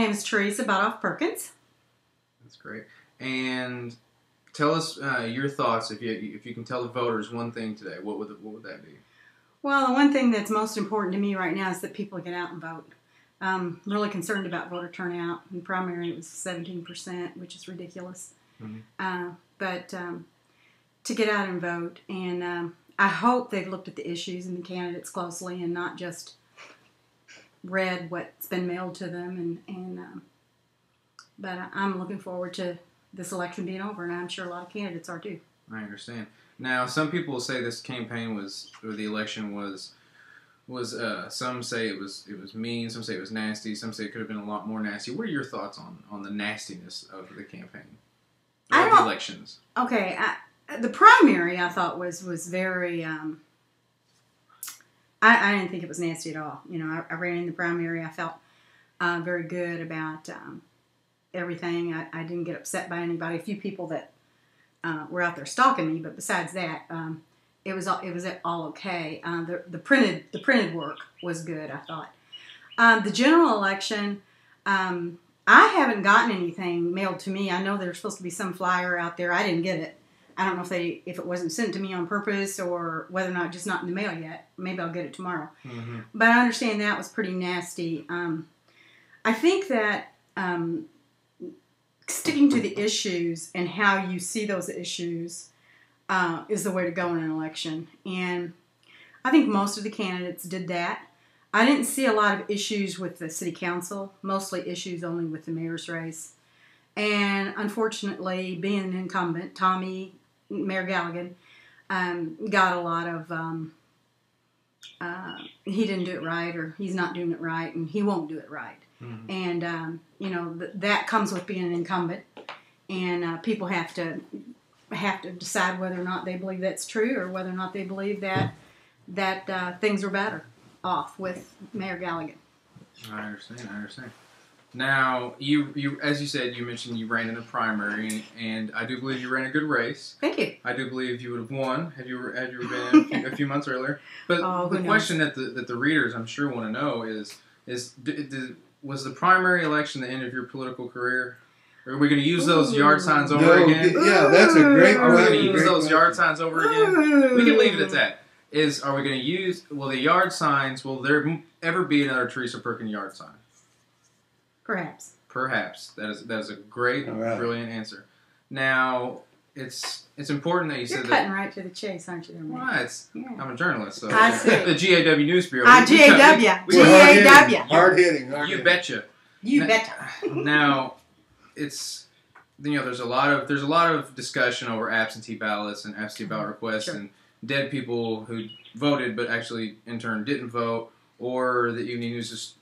name is Teresa Perkins. That's great. And tell us your thoughts. If you can tell the voters one thing today, what would that be? Well, the one thing that's most important to me right now is that people get out and vote. I'm really concerned about voter turnout. In primary, it was 17%, which is ridiculous. Mm-hmm. But to get out and vote, and I hope they've looked at the issues and the candidates closely, and not just read what's been mailed to them. But I'm looking forward to this election being over, and I'm sure a lot of candidates are too. I understand. Now, some people say this campaign or the election was some say it was mean, some say it was nasty, some say it could have been a lot more nasty. What are your thoughts on the nastiness of the campaign? Or the elections? Okay, the primary I thought was very. I didn't think it was nasty at all. You know, I ran in the primary. I felt very good about everything. I didn't get upset by anybody. A few people that were out there stalking me, but besides that, it was all okay. The printed work was good, I thought. The general election, I haven't gotten anything mailed to me. I know there's supposed to be some flyer out there. I didn't get it. I don't know if it wasn't sent to me on purpose or whether or not just not in the mail yet. Maybe I'll get it tomorrow. Mm-hmm. But I understand that was pretty nasty. I think that sticking to the issues and how you see those issues is the way to go in an election. And I think most of the candidates did that. I didn't see a lot of issues with the city council, mostly issues only with the mayor's race. And unfortunately, being an incumbent, Mayor Galligan, got a lot of, he didn't do it right, or he's not doing it right, and he won't do it right. Mm-hmm. And, that comes with being an incumbent, and people have to decide whether or not they believe that's true, or whether or not they believe that things are better off with Mayor Galligan. I understand. Now, you as you said, you mentioned you ran in the primary, and I do believe you ran a good race. Thank you. I do believe you would have won had you been a few months earlier. But the question that the readers, I'm sure, want to know is was the primary election the end of your political career? Are we going to use those yard signs over again? Yeah, that's a great question. Are we going to use those yard signs over again? We can leave it at that. Are we going to use, the yard signs, will there ever be another Teresa Perkins yard sign? Perhaps. That is a great, brilliant answer. Now, it's important that you said that. You're cutting right to the chase, aren't you? I'm a journalist, so I see. The GAW News Bureau. GAW. Hard hitting. You betcha. You betcha. Now, it's there's a lot of discussion over absentee ballots and absentee ballot requests and dead people who voted but actually in turn didn't vote, or the Evening News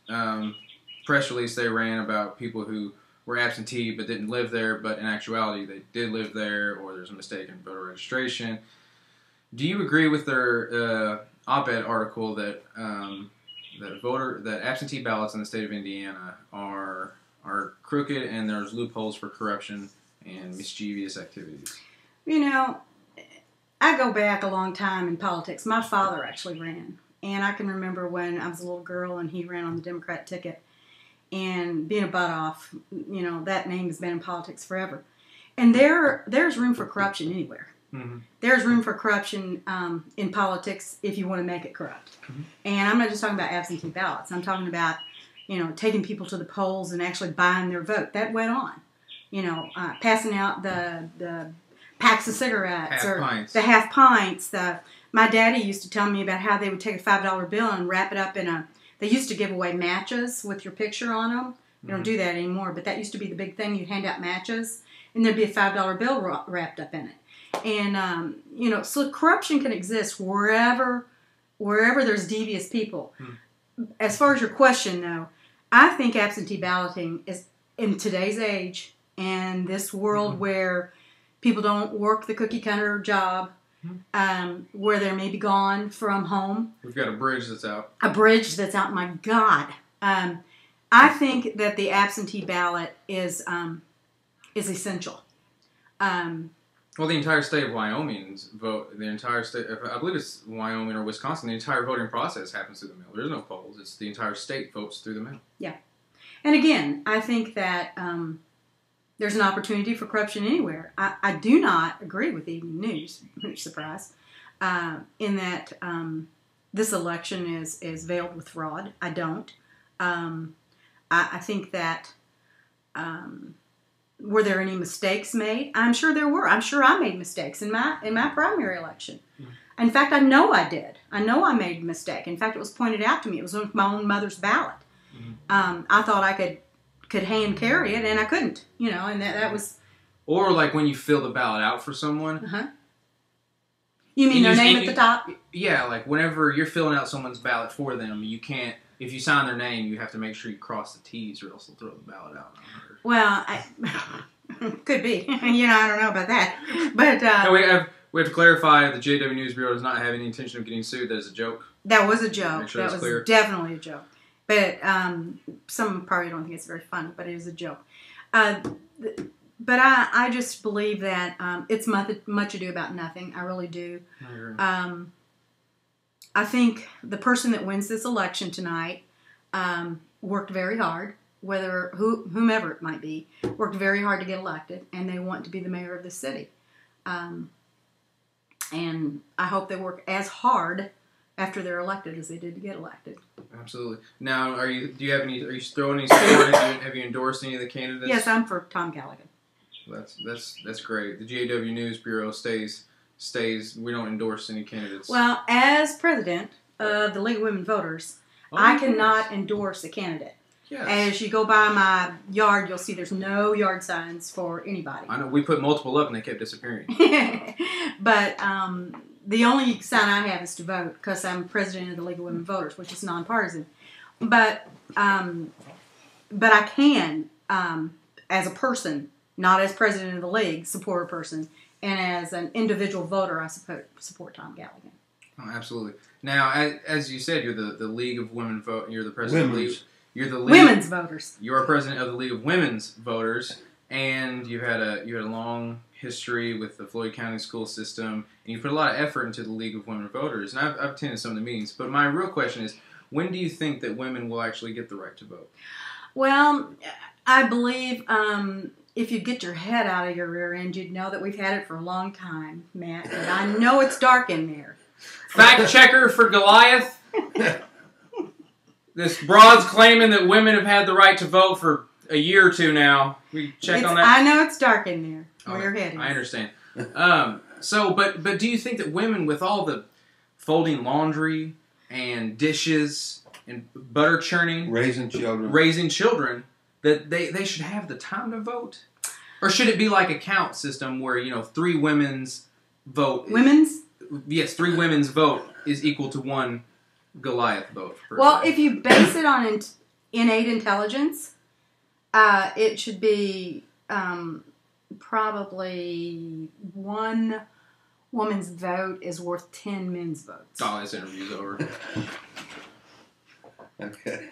press release they ran about people who were absentee but didn't live there, but in actuality they did live there, or there's a mistake in voter registration. Do you agree with their op-ed article that that absentee ballots in the state of Indiana are crooked and there's loopholes for corruption and mischievous activities? I go back a long time in politics. My father actually ran, and I can remember when I was a little girl and he ran on the Democrat ticket. And being a butt off, that name has been in politics forever. And there's room for corruption anywhere. Mm-hmm. There's room for corruption in politics if you want to make it corrupt. Mm-hmm. And I'm not just talking about absentee ballots. I'm talking about, taking people to the polls and actually buying their vote. That went on. Passing out the packs of cigarettes the half pints. My daddy used to tell me about how they would take a $5 bill and wrap it up in they used to give away matches with your picture on them. You don't do that anymore, but that used to be the big thing. You'd hand out matches, and there'd be a $5 bill wrapped up in it. And, so corruption can exist wherever there's devious people. As far as your question, though, I think absentee balloting is, in today's age, and this world where people don't work the cookie-cutter job, where they're maybe gone from home. We've got a bridge that's out. My God. I think that the absentee ballot is essential. Well, the entire state of Wyoming's vote, the entire state, I believe it's Wyoming or Wisconsin, the entire voting process happens through the mail. There's no polls. It's the entire state votes through the mail. Yeah. And again, I think that there's an opportunity for corruption anywhere. I do not agree with evening news, surprise, in that this election is veiled with fraud. I don't. I think that were there any mistakes made? I'm sure there were. I'm sure I made mistakes in my primary election. Mm-hmm. In fact, I know I did. I know I made a mistake. In fact, it was pointed out to me. It was on my own mother's ballot. Mm-hmm. I thought I could hand carry it, and I couldn't. And that was. Or like when you fill the ballot out for someone. Uh-huh. You mean their name at the top? Yeah, like whenever you're filling out someone's ballot for them, you can't. If you sign their name, you have to make sure you cross the T's, or else they'll throw the ballot out. Well, could be. I don't know about that. But no, we have to clarify: the GAW News Bureau does not have any intention of getting sued. That is a joke. That was a joke. Make sure that that's was clear. Definitely a joke. But some probably don't think it's very funny, but it is a joke. But I just believe that it's much ado about nothing. I really do. I agree. I think the person that wins this election tonight worked very hard, whomever it might be, worked very hard to get elected, and they want to be the mayor of the city. And I hope they work as hard after they're elected as they did to get elected. Absolutely. Now, are you throwing any support? Have you endorsed any of the candidates? Yes, I'm for Tom Callaghan. That's great. The GAW News Bureau stays. We don't endorse any candidates. Well, as president of the League of Women Voters, I cannot endorse a candidate. Yes. As you go by my yard, you'll see there's no yard signs for anybody. I know we put multiple up and they kept disappearing. But the only sign I have is to vote because I'm president of the League of Women Voters, which is nonpartisan. But I can, as a person, not as president of the league, support a person, and as an individual voter, I support Tom Callaghan. Oh, absolutely. Now, as you said, you're the League of Women Vote. You're the president of the League. You're the League, Women's Voters. You're president of the League of Women's Voters, and you had a long history with the Floyd County school system, and you put a lot of effort into the League of Women Voters. And I've attended some of the meetings. But my real question is, when do you think that women will actually get the right to vote? Well, I believe if you get your head out of your rear end, you'd know that we've had it for a long time, Matt. But I know it's dark in there. Fact checker for Goliath. This broad's claiming that women have had the right to vote for a year or two now. We check on that. I know it's dark in there where your head is. I understand. But do you think that women, with all the folding laundry and dishes and butter churning, raising children, that they should have the time to vote? Or should it be like a count system where, 3 women's vote... Women's? Yes, 3 women's vote is equal to 1 Goliath vote. Well, if you base it on innate intelligence, it should be probably 1 woman's vote is worth 10 men's votes. Oh, this interview's over. Okay.